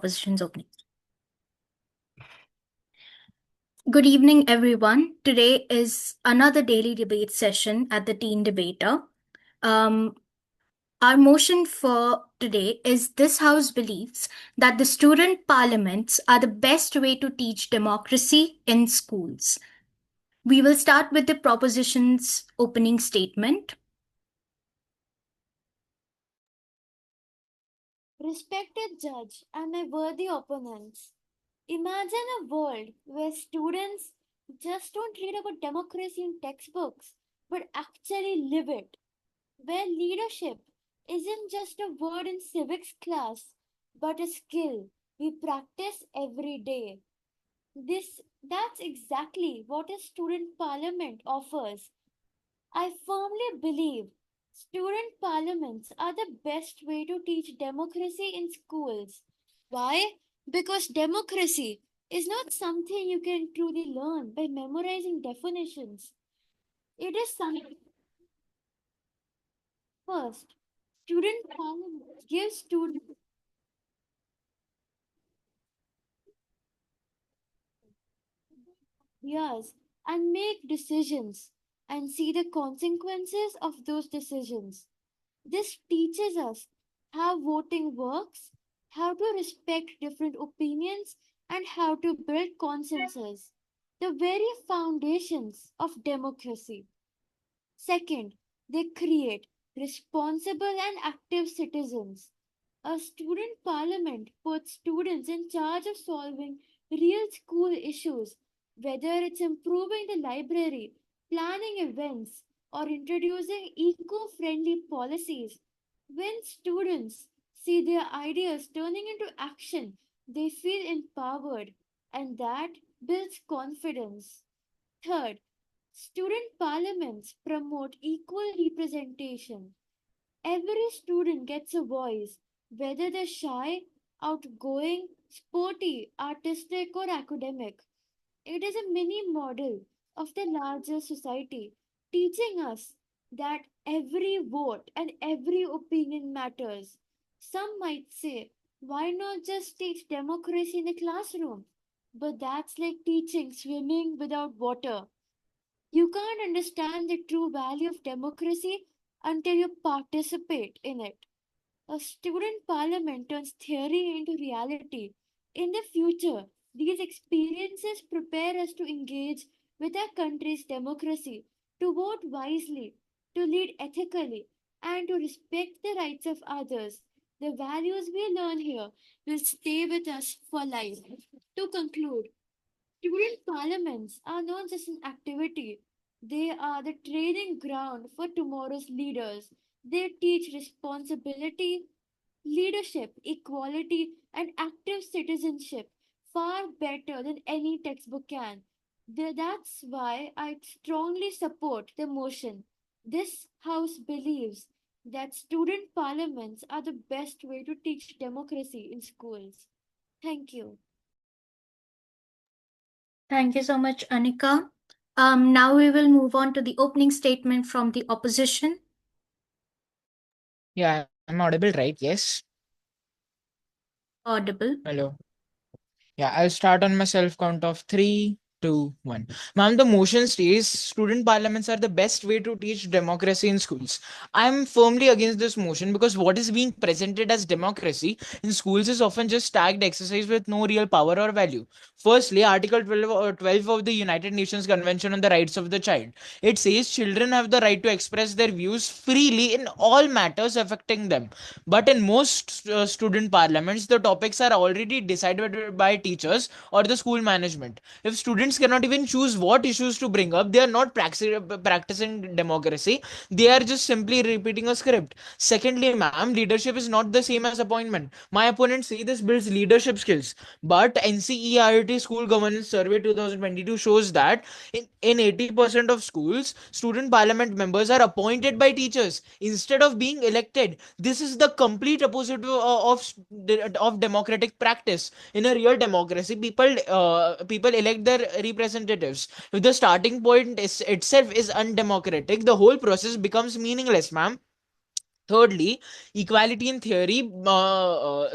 opposition's opening. Good evening, everyone. Today is another daily debate session at the Teen Debater. Our motion for today is this House believes that the student parliaments are the best way to teach democracy in schools. We will start with the proposition's opening statement. Respected judge and my worthy opponents, imagine a world where students just don't read about democracy in textbooks, but actually live it. Where leadership isn't just a word in civics class, but a skill we practice every day. That's exactly what a student parliament offers. I firmly believe student parliaments are the best way to teach democracy in schools. Why? Because democracy is not something you can truly learn by memorizing definitions. It is something first. Student parliaments give students ideas and make decisions and see the consequences of those decisions. This teaches us how voting works, how to respect different opinions, and how to build consensus, the very foundations of democracy. Second, they create responsible and active citizens. A student parliament puts students in charge of solving real school issues, whether it's improving the library, planning events, or introducing eco friendly policies. When students see their ideas turning into action, they feel empowered, and that builds confidence. Third, student parliaments promote equal representation. Every student gets a voice, whether they're shy, outgoing, sporty, artistic, or academic. It is a mini model of the larger society, teaching us that every vote and every opinion matters. Some might say, why not just teach democracy in the classroom? But that's like teaching swimming without water. You can't understand the true value of democracy until you participate in it. A student parliament turns theory into reality. In the future, these experiences prepare us to engage with our country's democracy, to vote wisely, to lead ethically, and to respect the rights of others. The values we learn here will stay with us for life. To conclude, student parliaments are not just an activity, they are the training ground for tomorrow's leaders. They teach responsibility, leadership, equality, and active citizenship far better than any textbook can. That's why I strongly support the motion. This House believes that student parliaments are the best way to teach democracy in schools. Thank you. Thank you so much, Anika. Now we will move on to the opening statement from the opposition. Yeah, I'm audible, right? Yes. Audible. Hello. Yeah, I'll start on my self count of three, two, one. Ma'am, the motion states student parliaments are the best way to teach democracy in schools. I'm firmly against this motion because what is being presented as democracy in schools is often just tagged exercise with no real power or value. Firstly, Article 12 of the United Nations Convention on the Rights of the Child. It says children have the right to express their views freely in all matters affecting them. But in most student parliaments, the topics are already decided by teachers or the school management. If students cannot even choose what issues to bring up, they are not practicing democracy. They are just simply repeating a script. Secondly, ma'am, leadership is not the same as appointment. My opponents say this builds leadership skills, but NCERT School Governance Survey 2022 shows that in 80% of schools, student parliament members are appointed by teachers instead of being elected. This is the complete opposite of democratic practice. In a real democracy, people elect their representatives. If the starting point itself is undemocratic, the whole process becomes meaningless, ma'am. Thirdly, equality in theory.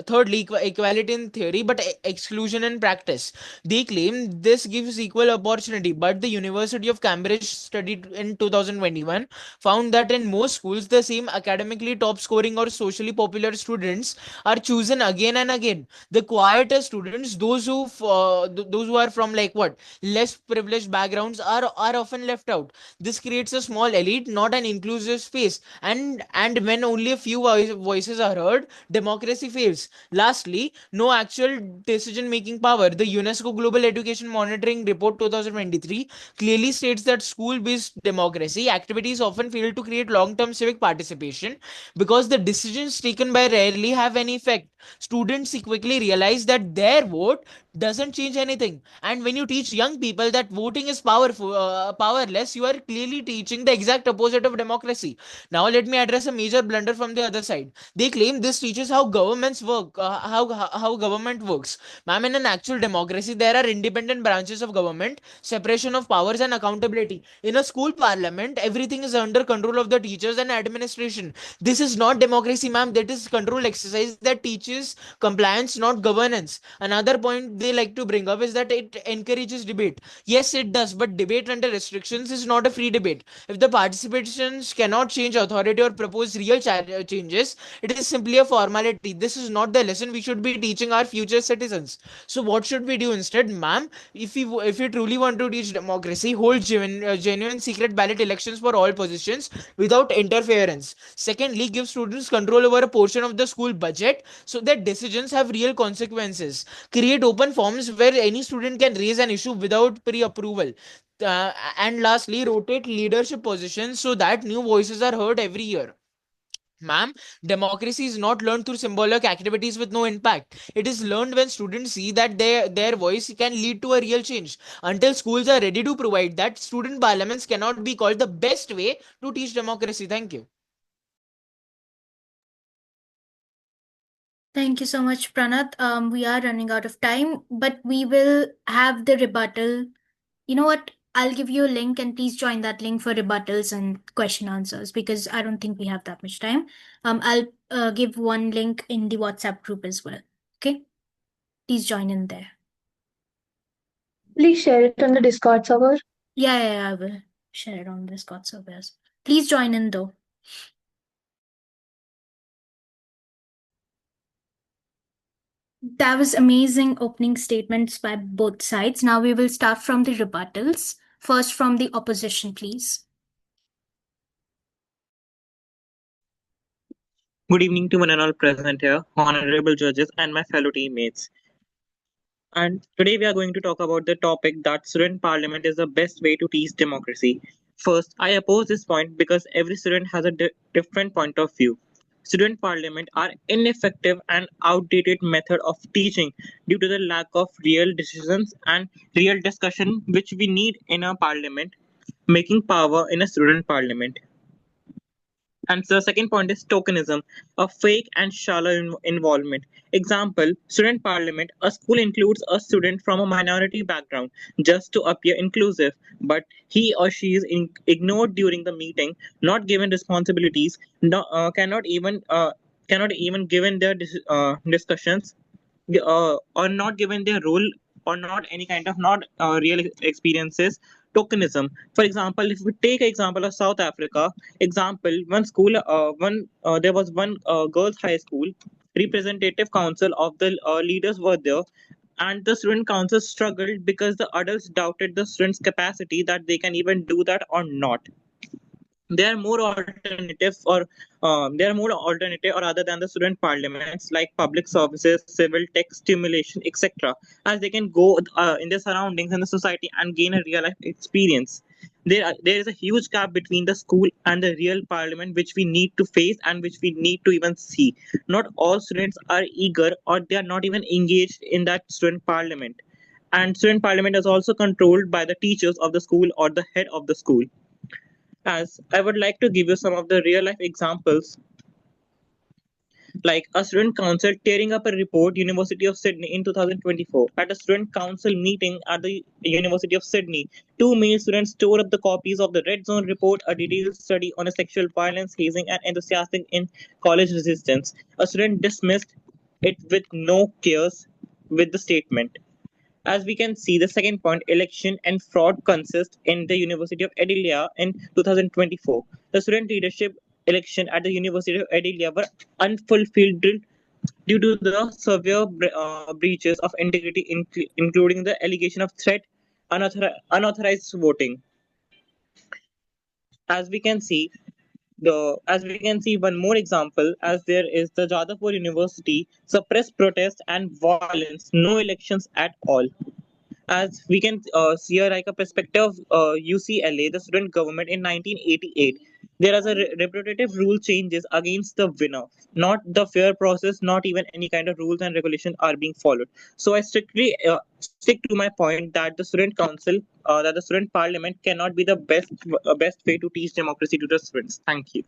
Equality in theory, but exclusion in practice. They claim this gives equal opportunity, but the University of Cambridge study in 2021 found that in most schools, the same academically top scoring or socially popular students are chosen again and again. The quieter students, those who are from like what less privileged backgrounds, are often left out. This creates a small elite, not an inclusive space. And when only a few voices are heard, democracy fails. Lastly, no actual decision making power. The UNESCO Global Education Monitoring Report 2023 clearly states that school based democracy activities often fail to create long term civic participation because the decisions taken by rarely have any effect. Students quickly realize that their vote doesn't change anything. And when you teach young people that voting is powerless, you are clearly teaching the exact opposite of democracy. Now, let me address a major blunder from the other side. They claim this teaches how governments work, how government works. Ma'am, in an actual democracy, there are independent branches of government, separation of powers, and accountability. In a school parliament, everything is under control of the teachers and administration. This is not democracy, ma'am. That is control exercise that teaches compliance, not governance. Another point they like to bring up is that it encourages debate. Yes, it does, but debate under restrictions is not a free debate. If the participants cannot change authority or propose real changes, it is simply a formality. This is not the lesson we should be teaching our future citizens. So, what should we do instead, ma'am? If you truly want to teach democracy, hold genuine secret ballot elections for all positions without interference. Secondly, give students control over a portion of the school budget so that decisions have real consequences. Create open forms where any student can raise an issue without pre-approval. And lastly, rotate leadership positions so that new voices are heard every year. Ma'am, democracy is not learned through symbolic activities with no impact. It is learned when students see that their voice can lead to a real change. Until schools are ready to provide that, student parliaments cannot be called the best way to teach democracy. Thank you. Thank you so much, Pranath. We are running out of time, but we will have the rebuttal. You know what? I'll give you a link and please join that link for rebuttals and question answers because I don't think we have that much time. I'll give one link in the WhatsApp group as well. Okay? Please join in there. Please share it on the Discord server. Yeah, I will share it on the Discord servers. Please join in though. That was amazing opening statements by both sides. Now we will start from the rebuttals. First from the opposition, please. Good evening to one and all present here, honorable judges, and my fellow teammates. And today we are going to talk about the topic that student parliament is the best way to teach democracy. First, I oppose this point because every student has a different point of view. Student parliament are ineffective and outdated method of teaching due to the lack of real decisions and real discussion which we need in a parliament, making power in a student parliament. And the second point is tokenism, a fake and shallow involvement. Example, student parliament. A school includes a student from a minority background just to appear inclusive, but he or she is ignored during the meeting, not given responsibilities, cannot even given their discussions, or not given their role, or not any kind of not real experiences. Tokenism, for example, if we take example of South Africa, example, there was one girls high school. Representative council of the leaders were there, and the student council struggled because the adults doubted the students capacity that they can even do that or not. There are more alternatives, or there are more alternative or other than the student parliaments, like public services, civil tech stimulation, etc., as they can go in their surroundings and the society and gain a real life experience. There is a huge gap between the school and the real parliament which we need to face and which we need to even see. Not all students are eager, or they are not even engaged in that student parliament. And student parliament is also controlled by the teachers of the school or the head of the school. As I would like to give you some of the real life examples. Like a student council tearing up a report, University of Sydney in 2024. At a student council meeting at the University of Sydney, two male students tore up the copies of the Red Zone report, a detailed study on a sexual violence, hazing, and enthusiastic in college resistance. A student dismissed it with no cares with the statement. As we can see, the second point, election and fraud consist in the University of Adelaide in 2024. The student leadership election at the University of Adelaide were unfulfilled due to the severe breaches of integrity, including the allegation of threat, unauthorized voting. As we can see, one more example, as there is the Jadavpur University suppressed protest and violence, no elections at all. As we can see like a perspective of UCLA, the student government in 1988, there is a repetitive rule changes against the winner, not the fair process, not even any kind of rules and regulations are being followed. So I strictly stick to my point that the student council, that the student parliament cannot be the best way to teach democracy to the students. Thank you.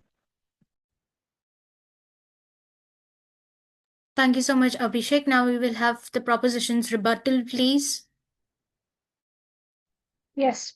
Thank you so much, Abhishek. Now we will have the proposition's rebuttal, please. Yes.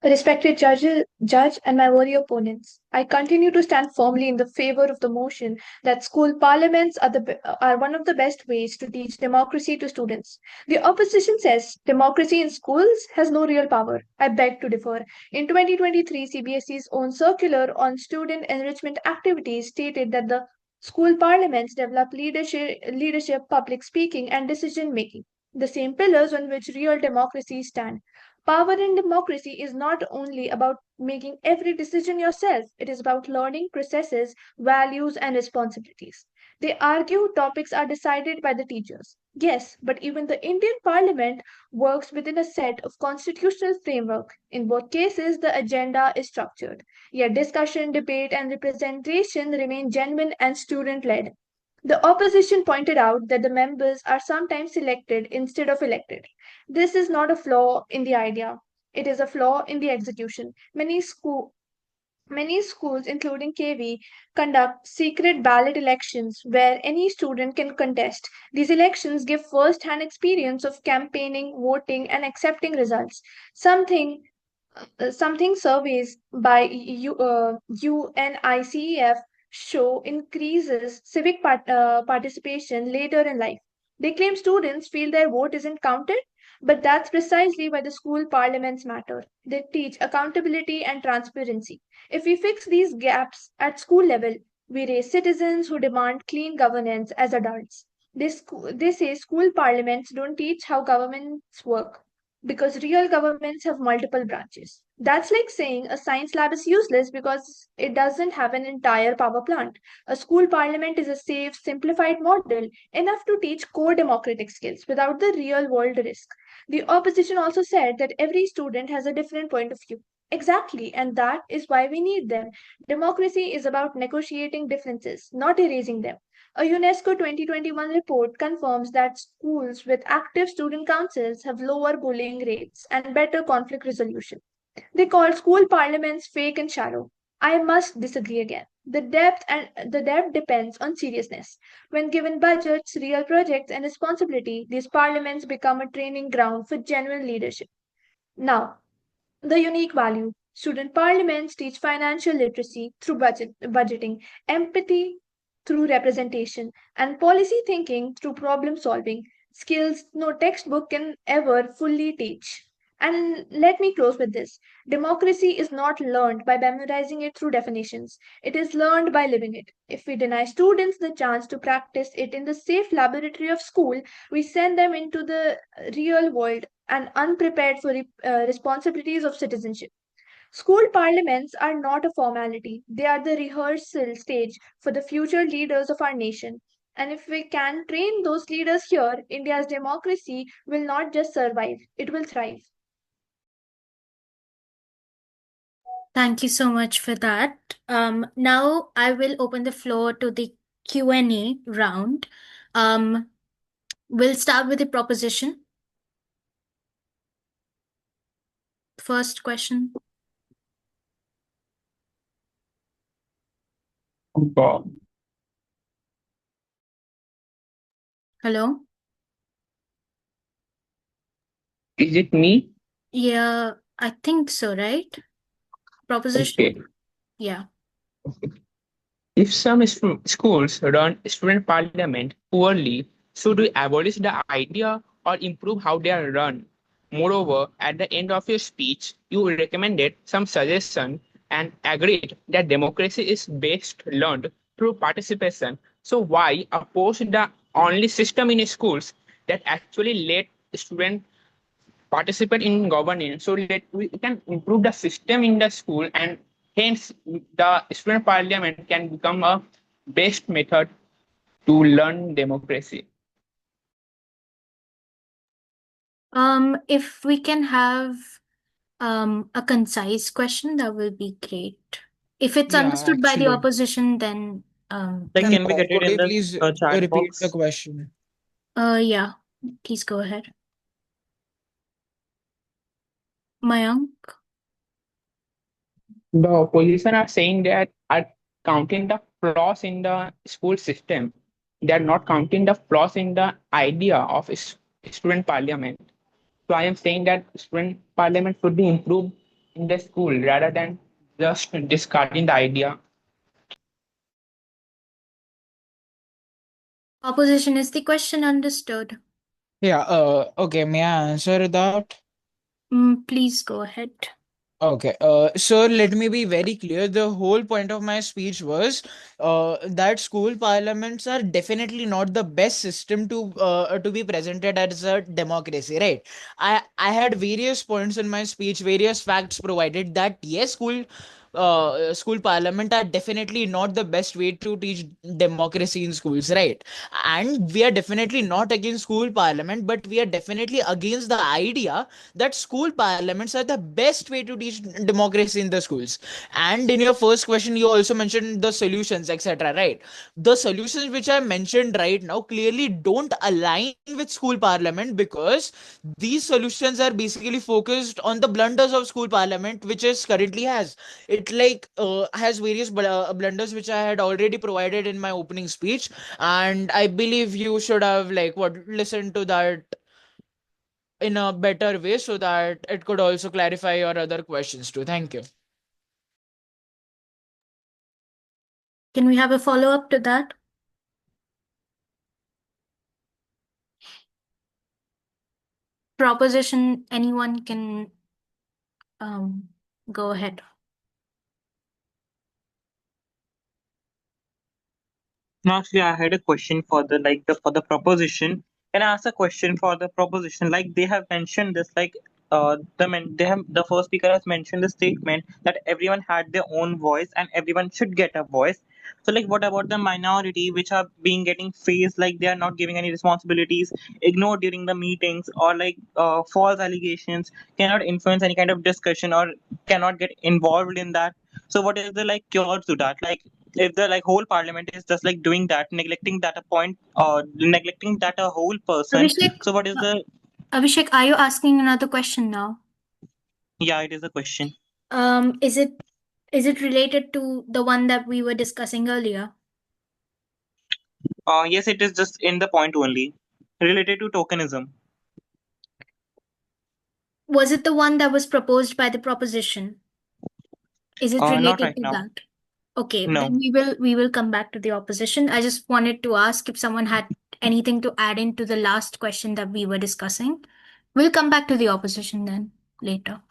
Respected judge and my worthy opponents, I continue to stand firmly in the favor of the motion that school parliaments are one of the best ways to teach democracy to students. The opposition says democracy in schools has no real power. I beg to differ. In 2023, CBSE's own circular on student enrichment activities stated that the school parliaments develop leadership, public speaking, and decision making, the same pillars on which real democracies stand. Power in democracy is not only about making every decision yourself, it is about learning processes, values, and responsibilities. They argue topics are decided by the teachers. Yes, but even the Indian parliament works within a set of constitutional framework. In both cases, the agenda is structured. Yet discussion, debate, and representation remain genuine and student led. The opposition pointed out that the members are sometimes selected instead of elected. This is not a flaw in the idea, it is a flaw in the execution. Many schools, including KV, conduct secret ballot elections where any student can contest. These elections give first hand experience of campaigning, voting, and accepting results, something something surveys by UNICEF show increases civic participation later in life. They claim students feel their vote isn't counted, but that's precisely why the school parliaments matter. They teach accountability and transparency. If we fix these gaps at school level, we raise citizens who demand clean governance as adults. They say school parliaments don't teach how governments work because real governments have multiple branches. That's like saying a science lab is useless because it doesn't have an entire power plant. A school parliament is a safe, simplified model enough to teach core democratic skills without the real world risk. The opposition also said that every student has a different point of view. Exactly, and that is why we need them. Democracy is about negotiating differences, not erasing them. A UNESCO 2021 report confirms that schools with active student councils have lower bullying rates and better conflict resolution. They call school parliaments fake and shallow. I must disagree again. The depth depends on seriousness. When given budgets, real projects, and responsibility, these parliaments become a training ground for genuine leadership. Now, the unique value. Student parliaments teach financial literacy through budgeting, empathy through representation, and policy thinking through problem solving, skills no textbook can ever fully teach. And let me close with this. Democracy is not learned by memorizing it through definitions. It is learned by living it. If we deny students the chance to practice it in the safe laboratory of school, we send them into the real world and unprepared for responsibilities of citizenship. School parliaments are not a formality, they are the rehearsal stage for the future leaders of our nation. And if we can train those leaders here, India's democracy will not just survive, it will thrive. Thank you so much for that. Now I will open the floor to the Q&A round. We'll start with the proposition. First question. Hello? Is it me? Yeah, I think so, right? Proposition? Okay. Yeah. If some schools run student parliament poorly, should we abolish the idea or improve how they are run? Moreover, at the end of your speech, you recommended some suggestion and agreed that democracy is best learned through participation. So why oppose the only system in schools that actually let students participate in governing so that we can improve the system in the school, and hence the student parliament can become a best method to learn democracy. If we can have a concise question, that will be great. If it's Yeah, understood by the actually. opposition, then Like, No, can we get it could in you the please chat repeat the box? question? yeah, please go ahead. Mayank? The opposition are saying that are counting the flaws in the school system. They are not counting the flaws in the idea of student parliament. So I am saying that student parliament should be improved in the school rather than just discarding the idea. Opposition, is the question understood? Yeah, okay, may I answer that? Please go ahead. Okay, so let me be very clear. The whole point of my speech was that school parliaments are definitely not the best system to be presented as a democracy, right? I had various points in my speech, various facts provided that yes, school parliament are definitely not the best way to teach democracy in schools, right? And we are definitely not against school parliament, but we are definitely against the idea that school parliaments are the best way to teach democracy in the schools. And in your first question, you also mentioned the solutions, etc. Right? The solutions which I mentioned right now clearly don't align with school parliament, because these solutions are basically focused on the blunders of school parliament, which is currently has. It like has various blunders which I had already provided in my opening speech, and I believe you should have like what listened to that in a better way so that it could also clarify your other questions too. Thank you. Can we have a follow-up to that? Proposition, anyone can go ahead. No, actually, I had a question for the for the proposition. Can I ask a question for the proposition? Like, they have mentioned this, like they have, the first speaker has mentioned the statement that everyone had their own voice and everyone should get a voice. So, like, what about the minority which are being getting faced, like they are not giving any responsibilities, ignored during the meetings, or like false allegations, cannot influence any kind of discussion or cannot get involved in that. So, what is the like cure to that? Like, if the like whole parliament is just like doing that, neglecting that a point or neglecting that a whole person, Abhishek, so what is the, Abhishek, are you asking another question now? yeah, it is a question. Is it related to the one that we were discussing earlier? Yes, it is just in the point only related to tokenism. Was it the one that was proposed by the proposition? Is it Not related right to now. that? Okay, No. then we will come back to the opposition. I just wanted to ask if someone had anything to add into the last question that we were discussing. We'll come back to the opposition then later.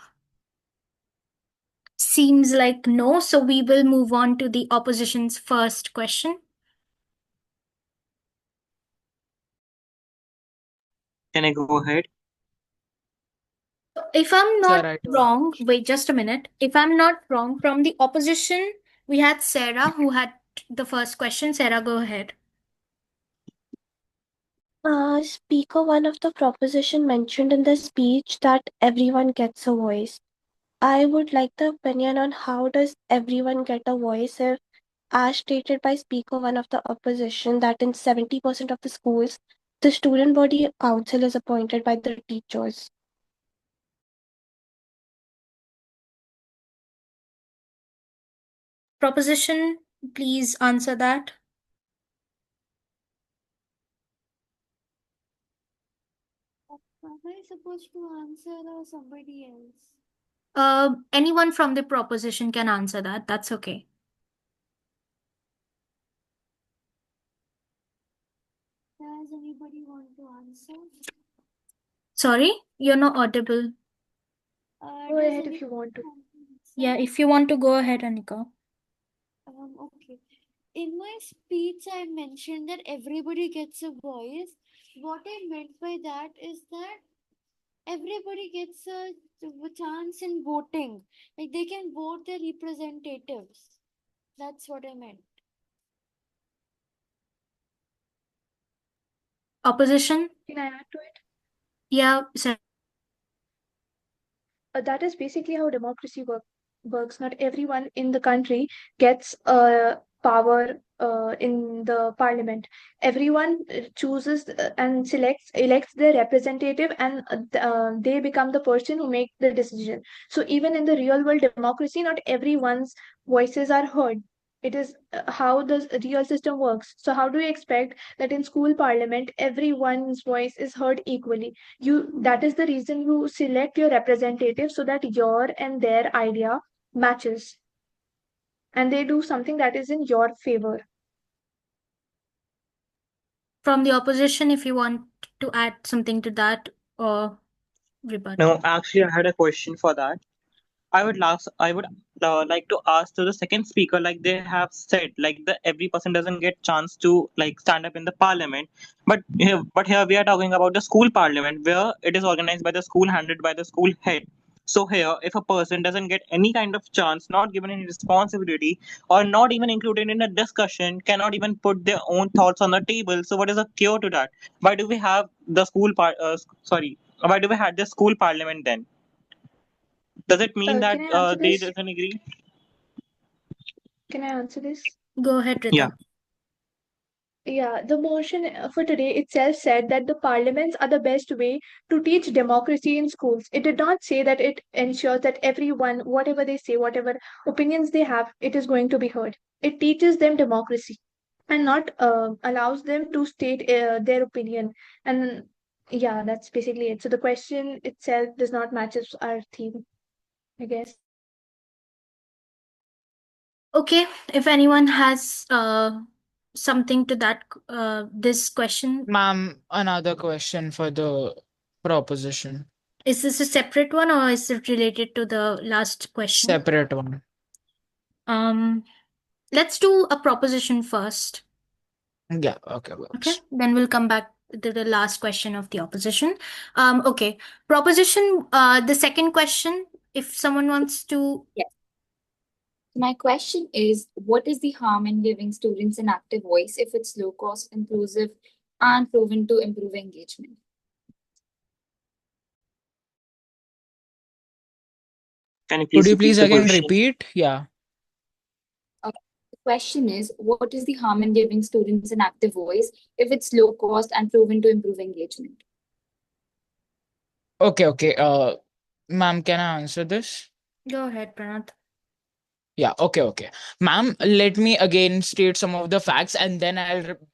Seems like no, so we will move on to the opposition's first question. Can I go ahead? If I'm Sir, not wrong, wait just a minute. If I'm not wrong, from the opposition, we had Sarah who had the first question. Sarah, go ahead. Speaker one of the proposition mentioned in the speech that everyone gets a voice. I would like the opinion on how does everyone get a voice if, as stated by Speaker one of the opposition, that in 70% of the schools, the student body council is appointed by the teachers. Proposition, please answer that. Am I supposed to answer or somebody else? Anyone from the proposition can answer that. That's okay. Does anybody want to answer? Sorry, you're not audible. Go Does ahead if you anybody want to. want to answer? Yeah, if you want to go ahead, Anika. Okay. In my speech, I mentioned that everybody gets a voice. What I meant by that is that everybody gets a chance in voting. Like they can vote their representatives. That's what I meant. Opposition? Can I add to it? Yeah, sir. That is basically how democracy works. Not everyone in the country gets power in the parliament. Everyone chooses and elects their representative, and they become the person who make the decision. So even in the real world democracy, not everyone's voices are heard. It is how the real system works. So how do you expect that in school parliament everyone's voice is heard equally? That is the reason you select your representative, so that your and their idea matches and they do something that is in your favor. From the opposition, if you want to add something to that or rebut. No, actually, I had a question for that. I would like to ask to the second speaker, like they have said, like the every person doesn't get chance to like stand up in the parliament, but here we are talking about the school parliament where it is organized by the school, handled by the school head. So here, if a person doesn't get any kind of chance, not given any responsibility, or not even included in a discussion, cannot even put their own thoughts on the table. So what is the cure to that? Why do we have the sorry? Why do we have the school parliament then? Does it mean that Can I answer they this? doesn't agree? Can I answer this? Go ahead, Yeah. Rita. Yeah, the motion for today itself said that the parliaments are the best way to teach democracy in schools. It did not say that it ensures that everyone, whatever they say, whatever opinions they have, it is going to be heard. It teaches them democracy and not allows them to state their opinion. And yeah, that's basically it. So the question itself does not match our theme, I guess. Okay, if anyone has something to that this question, Ma'am, another question for the proposition. is this a separate one or is it related to the last question? Separate one. Let's do a proposition first. Yeah, okay, Okay, works. then we'll come back to the last question of the opposition. Okay, proposition, the second question, if someone wants to. Yes. My question is, what is the harm in giving students an active voice if it's low cost, inclusive, and proven to improve engagement? Can you Could please you repeat please the again question? repeat? Yeah. The question is, what is the harm in giving students an active voice if it's low cost and proven to improve engagement? Okay. Ma'am, can I answer this? Go ahead, Pranath. Yeah, okay. Ma'am, let me again state some of the facts and then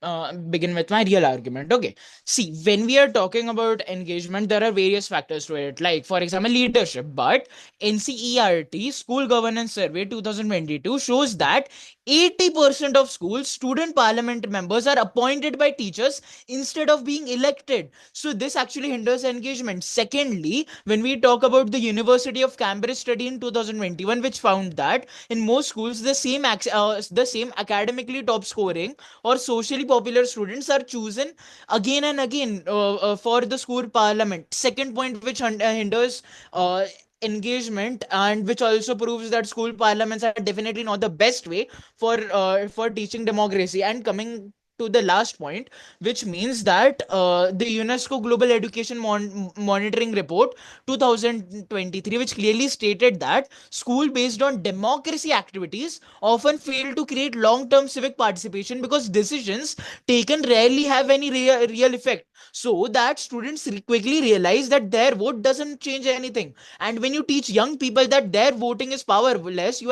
I'll begin with my real argument. Okay. See, when we are talking about engagement, there are various factors to it, like, for example, leadership. But NCERT School Governance Survey 2022 shows that 80% of schools, student parliament members are appointed by teachers instead of being elected. So this actually hinders engagement. Secondly, when we talk about the University of Cambridge study in 2021, which found that in most schools the same academically top scoring or socially popular students are chosen again and again for the school parliament. Second point which hinders engagement, and which also proves that school parliaments are definitely not the best way for teaching democracy. And coming to the last point, which means that the UNESCO Global Education Monitoring Report 2023, which clearly stated that school based on democracy activities often fail to create long term civic participation because decisions taken rarely have any real effect. So that students quickly realize that their vote doesn't change anything. And when you teach young people that their voting is powerless, you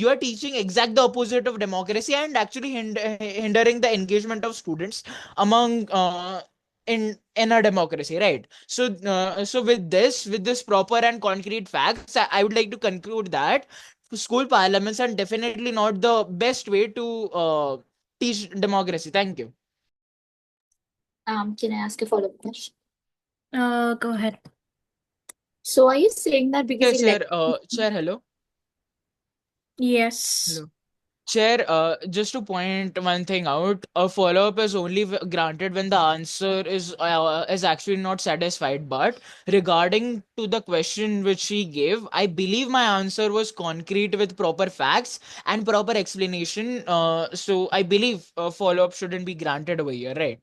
are teaching exact the opposite of democracy and actually hindering the engagement of students among in a democracy, right? So with this proper and concrete facts, I would like to conclude that school parliaments are definitely not the best way to teach democracy. Thank you. Can I ask a follow-up question? Go ahead. So are you saying that because Yes, Chair, hello. Yes. Hello. Chair, just to point one thing out, a follow-up is only granted when the answer is actually not satisfied. But regarding to the question which she gave, I believe my answer was concrete with proper facts and proper explanation. So I believe a follow-up shouldn't be granted over here, right?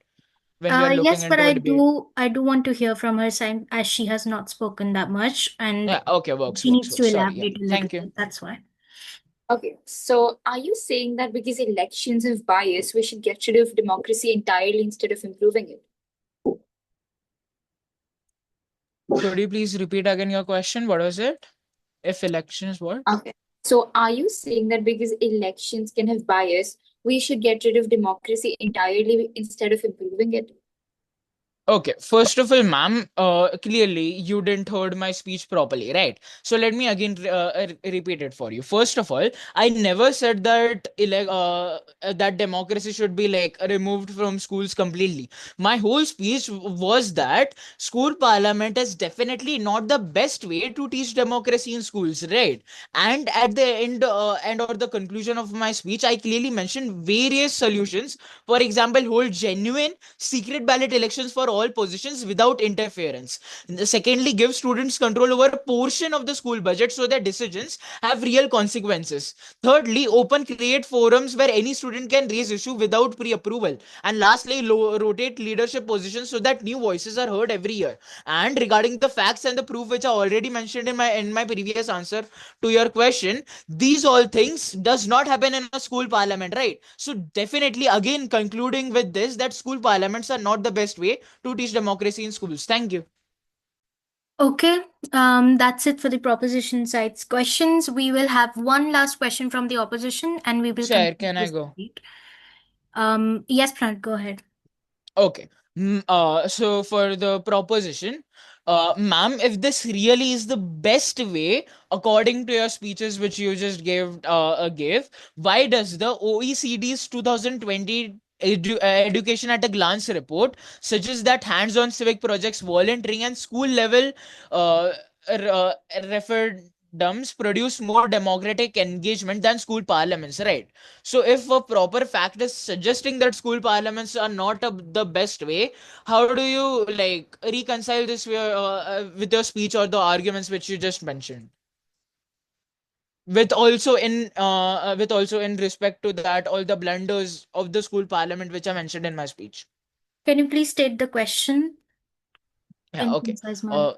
When we are looking Yes, but into a debate. I do want to hear from her side as she has not spoken that much and Yeah, okay, works, she works, needs to works. Sorry, yeah. elaborate a little Thank you. bit. That's why. Okay, so are you saying that because elections have bias, we should get rid of democracy entirely instead of improving it? Could you please repeat again your question? What was it? If elections, what? Okay. So are you saying that because elections can have bias, we should get rid of democracy entirely instead of improving it? Okay, first of all, ma'am, clearly you didn't heard my speech properly, right? So let me again repeat it for you. First of all, I never said that that democracy should be like removed from schools completely. My whole speech was that school parliament is definitely not the best way to teach democracy in schools, right? And at the end or the conclusion of my speech, I clearly mentioned various solutions. For example, hold genuine secret ballot elections for all positions without interference. Secondly, give students control over a portion of the school budget so that decisions have real consequences. Thirdly, open create forums where any student can raise issue without pre-approval. And lastly, rotate leadership positions so that new voices are heard every year. And regarding the facts and the proof which I already mentioned in my previous answer to your question, these all things does not happen in a school parliament, right? So definitely again concluding with this, that school parliaments are not the best way to teach democracy in schools. Thank you. Okay, that's it for the proposition side's questions. We will have one last question from the opposition and we will Chair, conclude can I this go? debate. Yes, Pranav, go ahead. Okay. So for the proposition, ma'am, if this really is the best way, according to your speeches which you just gave, why does the OECD's 2020 education at a glance report suggests that hands-on civic projects, volunteering, and school level uh, referendums produce more democratic engagement than school parliaments, right? So if a proper fact is suggesting that school parliaments are not the best way, how do you like reconcile this with your speech or the arguments which you just mentioned? With also in respect to that, all the blunders of the school parliament which I mentioned in my speech. Can you please state the question Yeah, in okay. concise manner?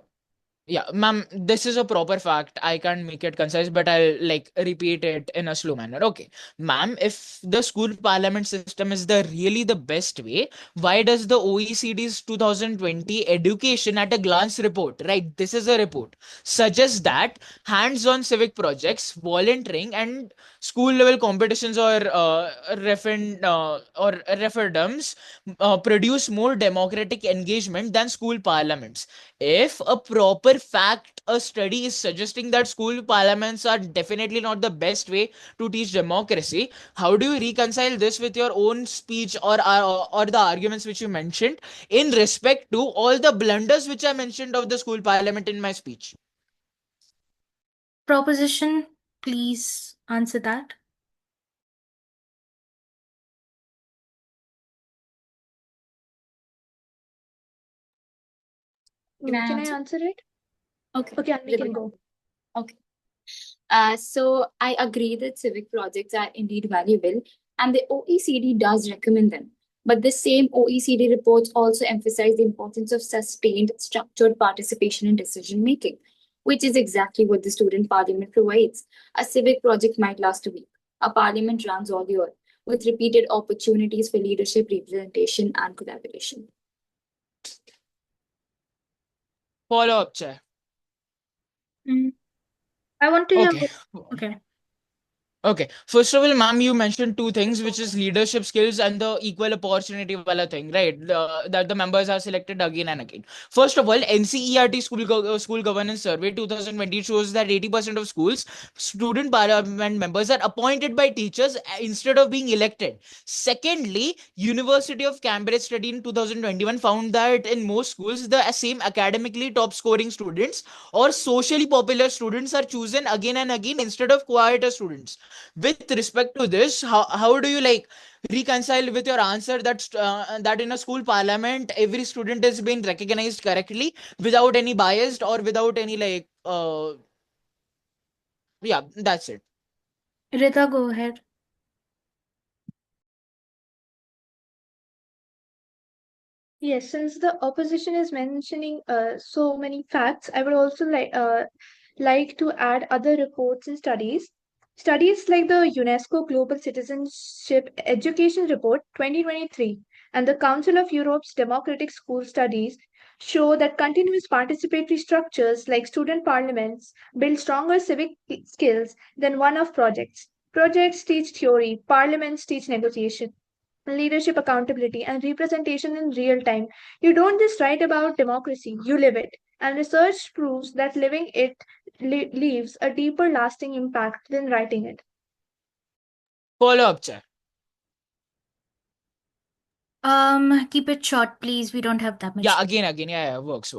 Yeah, ma'am, this is a proper fact. I can't make it concise, but I'll like repeat it in a slow manner. Okay, ma'am, if the school parliament system is the really the best way, why does the OECD's 2020 education at a glance report, right? This is a report, suggests that hands-on civic projects, volunteering, and school level competitions or referendums produce more democratic engagement than school parliaments. If a proper fact, a study is suggesting that school parliaments are definitely not the best way to teach democracy, how do you reconcile this with your own speech or the arguments which you mentioned in respect to all the blunders which I mentioned of the school parliament in my speech? Proposition, please answer that. Can I Can I answer? answer it? Okay. Okay, Anvi can go. Okay. So I agree that civic projects are indeed valuable, and the OECD does recommend them. But the same OECD reports also emphasize the importance of sustained, structured participation in decision making, which is exactly what the student parliament provides. A civic project might last a week. A parliament runs all year, with repeated opportunities for leadership, representation, and collaboration. Follow up, chair. I want to hear. Okay. Okay. Okay. First of all, ma'am, you mentioned two things, which is leadership skills and the equal opportunity wala thing, right? That the members are selected again and again. First of all, NCERT School Governance Survey 2020 shows that 80% of schools student parliament members are appointed by teachers instead of being elected. Secondly, University of Cambridge study in 2021 found that in most schools, the same academically top scoring students or socially popular students are chosen again and again instead of quieter students. With respect to this, how do you like reconcile with your answer that in a school parliament every student is being recognized correctly without any bias or without any yeah, that's it. Rita, go ahead. Yes, since the opposition is mentioning so many facts, I would also like to add other reports and studies. Studies like the UNESCO Global Citizenship Education Report 2023 and the Council of Europe's Democratic School Studies show that continuous participatory structures like student parliaments build stronger civic skills than one-off projects. Projects teach theory, parliaments teach negotiation, leadership, accountability, and representation in real time. You don't just write about democracy, you live it. And research proves that living it leaves a deeper, lasting impact than writing it. Follow up, chair. Keep it short, please. We don't have that much. Yeah, again, yeah, works.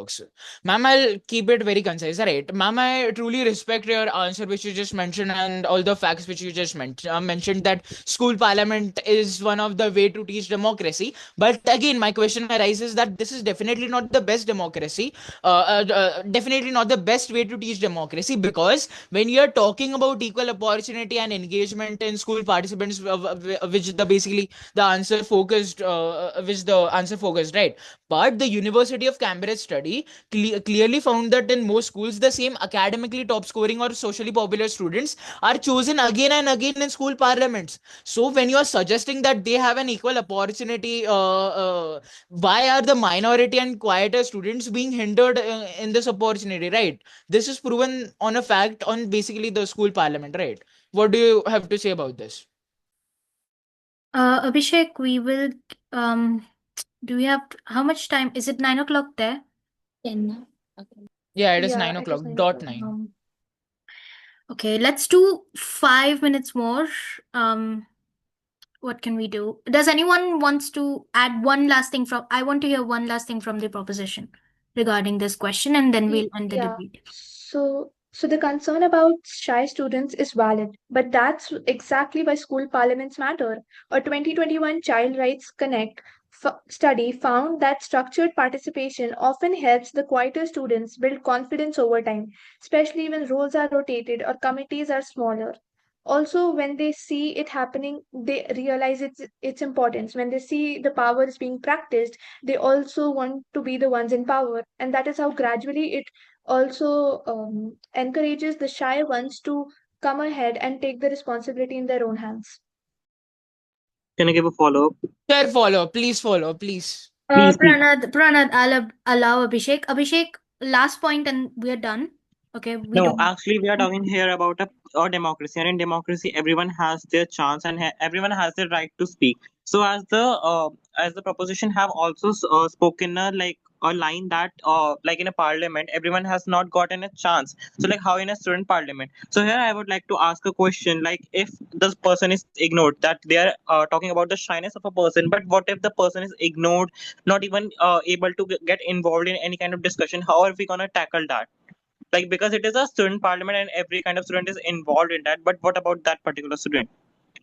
Ma'am, I'll keep it very concise, right? Ma'am, I truly respect your answer, which you just mentioned, and all the facts which you just mentioned that school parliament is one of the way to teach democracy. But again, my question arises that this is definitely not the best democracy, definitely not the best way to teach democracy, because when you're talking about equal opportunity and engagement in school participants, which the basically the answer focused, right? But the University of Cambridge study clearly found that in most schools, the same academically top scoring or socially popular students are chosen again and again in school parliaments. So, when you are suggesting that they have an equal opportunity, why are the minority and quieter students being hindered in this opportunity, right? This is proven on a fact on basically the school parliament, right? What do you have to say about this? Abhishek, we will. Do we have how much time? Is it 9 o'clock there? 10. Okay. Yeah, it is Yeah, 9 it is o'clock, 9 dot o'clock. 9. Okay, let's do 5 minutes more. What can we do? Does anyone wants to add one last thing from? I want to hear one last thing from the proposition regarding this question, and then we'll end the Yeah. debate. So the concern about shy students is valid, but that's exactly why school parliaments matter. A 2021 Child Rights Connect study found that structured participation often helps the quieter students build confidence over time, especially when roles are rotated or committees are smaller. Also, when they see it happening, they realize its importance. When they see the power is being practiced, they also want to be the ones in power, and that is how gradually it also encourages the shy ones to come ahead and take the responsibility in their own hands. Can I give a follow up? Sir, please follow, please. Please, please. Pranad, I'll allow Abhishek. Abhishek, last point, and we're done. Okay, we No, don't. actually, we are talking here about a democracy, and in democracy, everyone has their chance and everyone has their right to speak. So, as the proposition have also spoken like a line that like in a parliament, everyone has not gotten a chance. So, like how in a student parliament. So here, I would like to ask a question: like if this person is ignored, that they are talking about the shyness of a person, but what if the person is ignored, not even able to get involved in any kind of discussion? How are we gonna tackle that? Like because it is a student parliament and every kind of student is involved in that, but what about that particular student?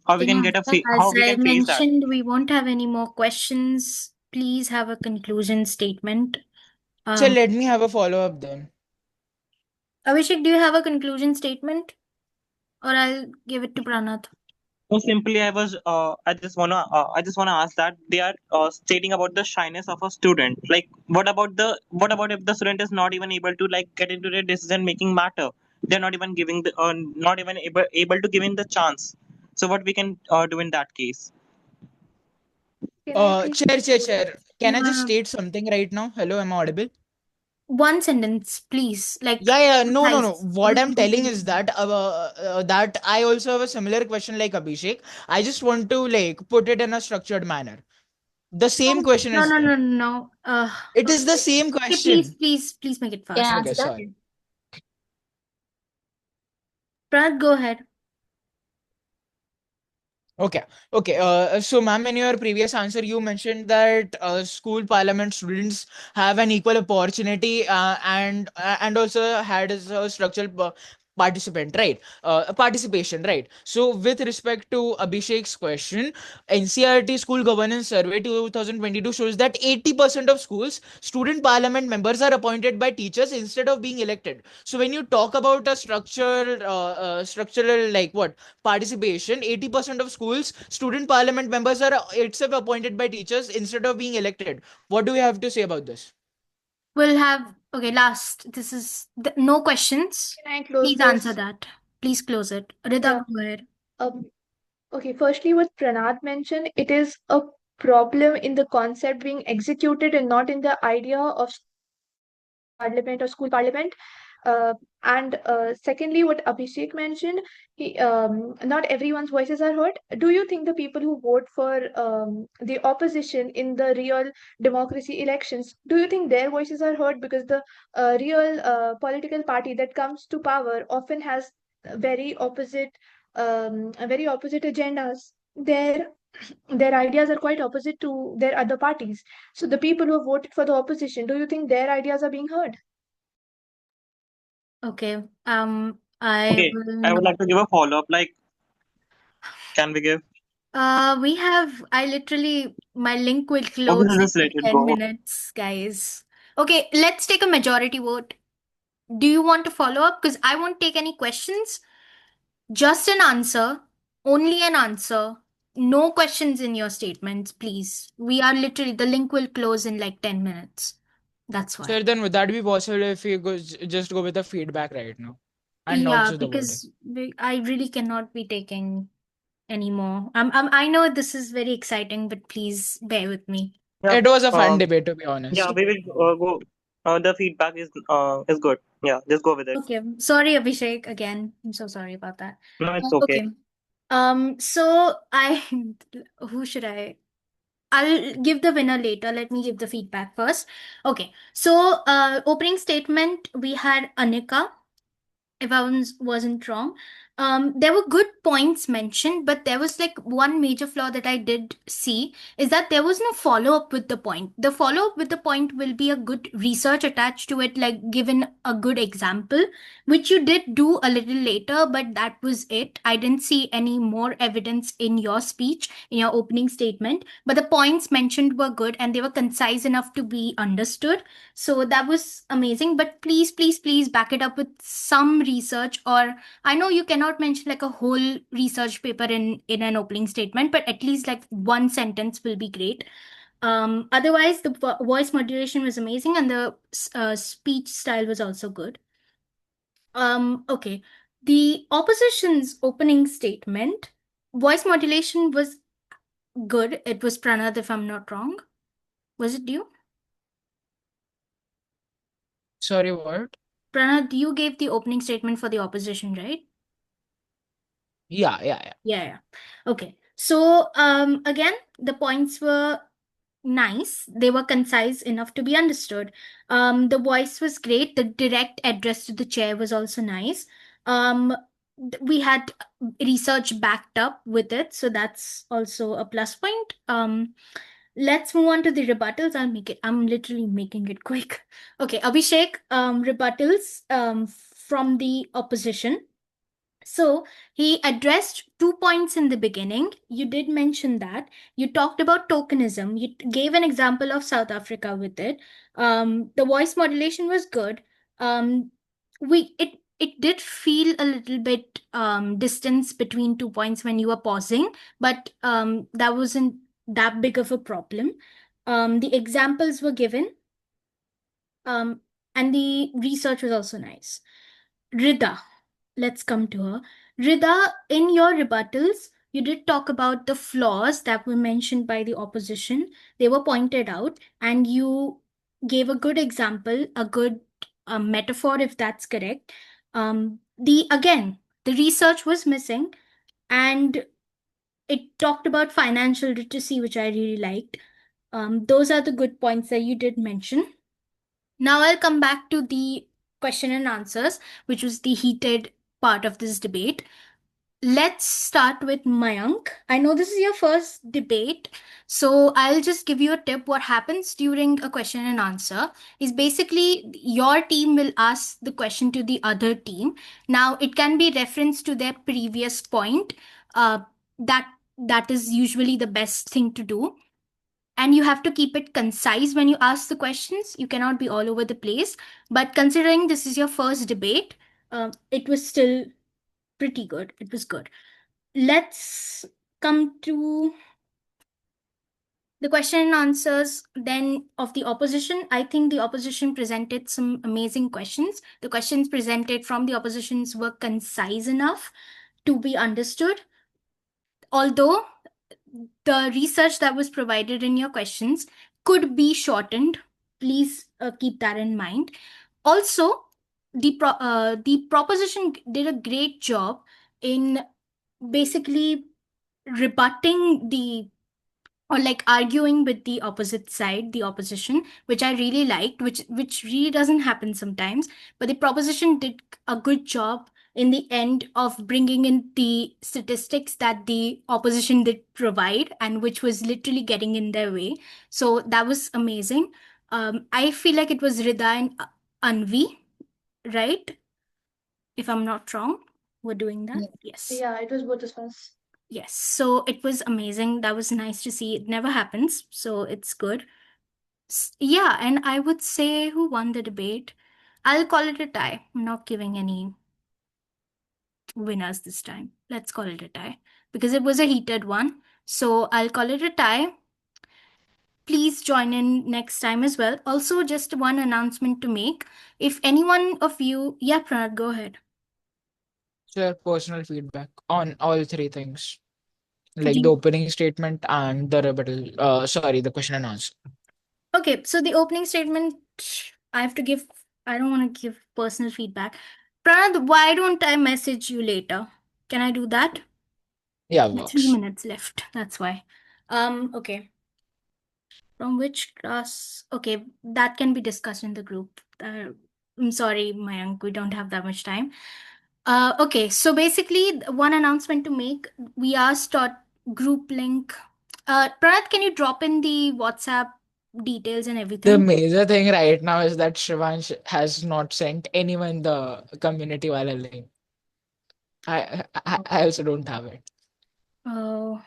How we can Yeah, get as how we I can face that? mentioned, we won't have any more questions. Please have a conclusion statement. So let me have a follow up then. Abhishek, do you have a conclusion statement? Or I'll give it to Pranath. So simply I just wanna ask that they are stating about the shyness of a student. Like what about if the student is not even able to like get into the decision making matter? They're not even giving the not even able to giving the chance. So what we can do in that case? Can I please Chair. conclude? Can I just Yeah. state something right now? Hello, am I audible? one sentence, please. Like, Yeah, no. nice. What I'm telling is that that I also have a similar question like Abhishek. I just want to like put it in a structured manner. The same question No, is no, there. no, no. It is the same Okay, please, question. please make it Can I fast. Okay, answer that? sorry. Pranav, go ahead. Okay. So, ma'am, in your previous answer, you mentioned that school parliament students have an equal opportunity and also had as a structural participant, right? Participation, right? So, with respect to Abhishek's question, NCRT School Governance Survey 2022 shows that 80% of schools, student parliament members are appointed by teachers instead of being elected. So, when you talk about a structural like what? Participation, 80% of schools student parliament members are itself appointed by teachers instead of being elected. What do you have to say about this? We'll have, okay, last. This is no questions. Can I close Please answer this? that. Please close it. Rita, Yeah. go ahead. Okay, firstly, what Pranath mentioned, it is a problem in the concept being executed and not in the idea of parliament or school parliament. And secondly, what Abhishek mentioned, not everyone's voices are heard. Do you think the people who vote for the opposition in the real democracy elections, do you think their voices are heard? Because the real political party that comes to power often has very opposite agendas. Their ideas are quite opposite to their other parties. So the people who voted for the opposition, do you think their ideas are being heard? Okay. I Okay, will I would not. like to give a follow-up. Like, can we give? We have, my link will Okay, close just in let it 10 go. minutes, guys. Okay, let's take a majority vote. Do you want to follow up? Because I won't take any questions. Just an answer, only an answer. No questions in your statements, please. The link will close in like 10 minutes. That's why. Sir, then would that be possible if you just go with the feedback right now and not Yeah, just the voting? because I really cannot be taking anymore. I know this is very exciting, but please bear with me. Yeah. It was a fun Um. debate, to be Yeah, honest. we will go. The feedback is good. Yeah, just go with it. Okay, sorry, Abhishek, again. I'm so sorry about that. No, it's okay. Okay. So who should I? I'll give the winner later. Let me give the feedback first. Okay. So, opening statement, we had Anika, if I wasn't wrong. There were good points mentioned, but there was like one major flaw that I did see is that there was no follow up with the point. The follow up with the point will be a good research attached to it, like given a good example, which you did do a little later, but that was it. I didn't see any more evidence in your speech, in your opening statement, but the points mentioned were good and they were concise enough to be understood. So that was amazing. But please back it up with some research, or I know you cannot mention like a whole research paper in an opening statement, but at least like one sentence will be great. Otherwise, the voice modulation was amazing and the speech style was also good. Okay. The opposition's opening statement, voice modulation was good. It was Pranath, if I'm not wrong. Was it you? Sorry, what? Pranath, you gave the opening statement for the opposition, right? Yeah. Yeah. Okay. So, again, the points were nice. They were concise enough to be understood. The voice was great. The direct address to the chair was also nice. We had research backed up with it, so that's also a plus point. Let's move on to the rebuttals. I'm literally making it quick. Okay, Abhishek, rebuttals from the opposition. So he addressed 2 points in the beginning. You did mention that. You talked about tokenism. You gave an example of South Africa with it. The voice modulation was good. Um, it did feel a little bit distance between 2 points when you were pausing, but that wasn't that big of a problem. The examples were given, and the research was also nice. Rida, let's come to her. Rida, in your rebuttals, you did talk about the flaws that were mentioned by the opposition. They were pointed out, and you gave a good example, a good metaphor, if that's correct. The research was missing, and it talked about financial literacy, which I really liked. Those are the good points that you did mention. Now I'll come back to the question and answers, which was the heated part of this debate. Let's start with Mayank. I know this is your first debate, so I'll just give you a tip. What happens during a question and answer is basically your team will ask the question to the other team. Now, it can be reference to their previous point. That is usually the best thing to do. And you have to keep it concise when you ask the questions. You cannot be all over the place. But considering this is your first debate, it was still pretty good. It was good. Let's come to the question and answers then of the opposition. I think the opposition presented some amazing questions. The questions presented from the oppositions were concise enough to be understood. Although the research that was provided in your questions could be shortened, please keep that in mind. Also, the proposition did a great job in basically rebutting or like arguing with the opposite side, the opposition, which I really liked, which really doesn't happen sometimes. But the proposition did a good job in the end of bringing in the statistics that the opposition did provide, and which was literally getting in their way. So that was amazing. I feel like it was Rida and Anvi, right? If I'm not wrong, were doing that. Yes. Yeah, it was both of us. Yes, so it was amazing. That was nice to see. It never happens, so it's good. Yeah, and I would say who won the debate? I'll call it a tie. I'm not giving any winners this time. Let's call it a tie because it was a heated one. So I'll call it a tie. Please join in next time as well. Also, just one announcement to make. If anyone of you, yeah, Pranad, go ahead. Share personal feedback on all three things, Could like you- the opening statement and the rebuttal. Sorry, the question and answer. Okay, so the opening statement, I don't want to give personal feedback. Pranad, why don't I message you later? Can I do that? Yeah, 3 works. minutes left, that's why. Okay. From which class? Okay, that can be discussed in the group. I'm sorry, Mayank, we don't have that much time. Okay, so basically, one announcement to make. We asked our group link. Pranad, can you drop in the WhatsApp details and The everything? major thing right now is that Shivansh has not sent anyone the community wala link. I also don't have it. Oh,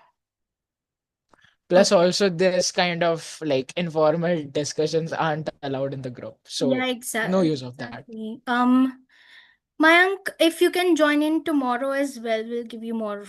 Plus, also this kind of like informal discussions aren't allowed in the group, so yeah, exactly. no use of that. Exactly. Mayank, if you can join in tomorrow as well, we'll give you more